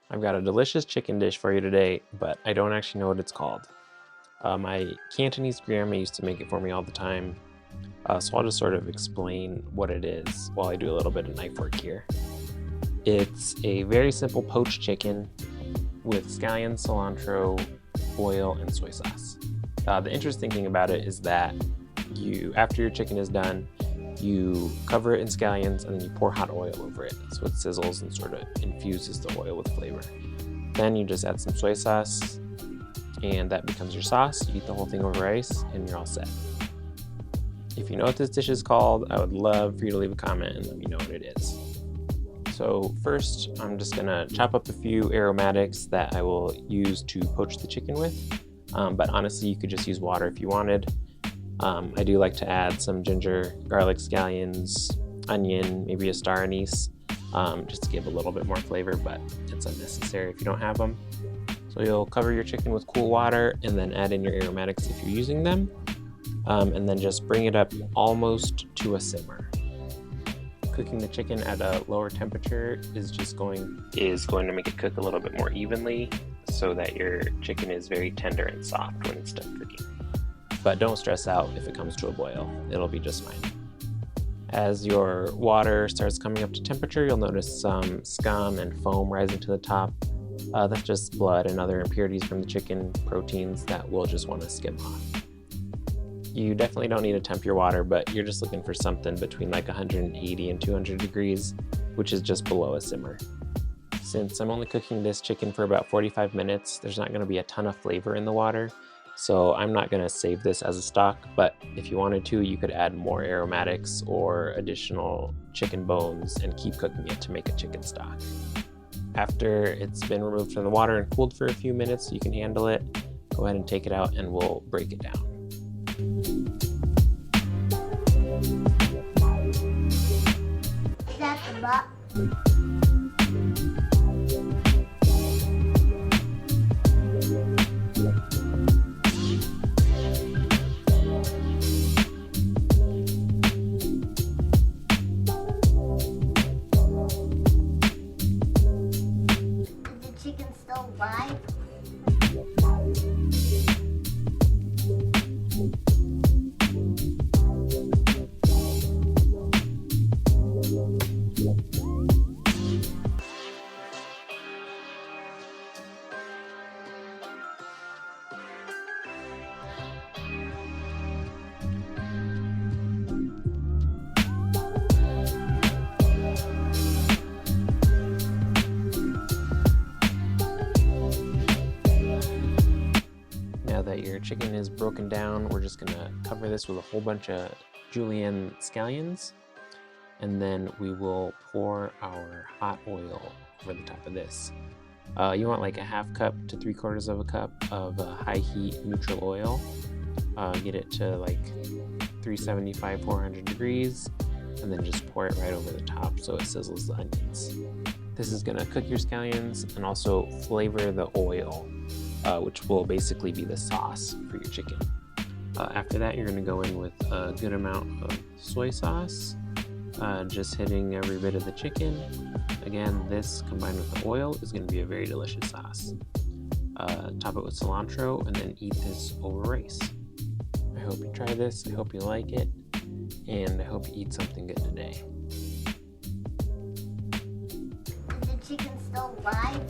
I've got a delicious chicken dish for you today, but I don't actually know what it's called. My Cantonese grandma used to make it for me all the time, so I'll just sort of explain what it is while I do a little bit of knife work here. It's a very simple poached chicken with scallion, cilantro, oil, and soy sauce. The interesting thing about it is that after your chicken is done, you cover it in scallions and then you pour hot oil over it so it sizzles and sort of infuses the oil with flavor. Then you just add some soy sauce and that becomes your sauce. You eat the whole thing over rice and you're all set. If you know what this dish is called, I would love for you to leave a comment and let me know what it is. So first, I'm just gonna chop up a few aromatics that I will use to poach the chicken with. But honestly, you could just use water if you wanted. I do like to add some ginger, garlic, scallions, onion, maybe a star anise, just to give a little bit more flavor, but it's unnecessary if you don't have them. So you'll cover your chicken with cool water and then add in your aromatics if you're using them, and then just bring it up almost to a simmer. Cooking the chicken at a lower temperature is going to make it cook a little bit more evenly so that your chicken is very tender and soft when it's done cooking. But don't stress out if it comes to a boil, it'll be just fine. As your water starts coming up to temperature, you'll notice some scum and foam rising to the top. That's just blood and other impurities from the chicken proteins that we'll just want to skim off. You definitely don't need to temp your water, but you're just looking for something between like 180 and 200 degrees, which is just below a simmer. Since I'm only cooking this chicken for about 45 minutes, there's not going to be a ton of flavor in the water, so I'm not going to save this as a stock, but if you wanted to, you could add more aromatics or additional chicken bones and keep cooking it to make a chicken stock. After it's been removed from the water and cooled for a few minutes so you can handle it, go ahead and take it out and we'll break it down. Is that the butt? Is the chicken still alive? Now that your chicken is broken down, we're just gonna cover this with a whole bunch of julienne scallions, and then we will pour our hot oil over the top of this. You want like a half cup to 3/4 of a cup of high heat neutral oil. Get it to like 375, 400 degrees, and then just pour it right over the top so it sizzles the onions. This is gonna cook your scallions and also flavor the oil, which will basically be the sauce for your chicken. After that, you're going to go in with a good amount of soy sauce, just hitting every bit of the chicken. Again, this combined with the oil is going to be a very delicious sauce. Top it with cilantro and then eat this over rice. I hope you try this, I hope you like it, and I hope you eat something good today. Is the chicken still alive?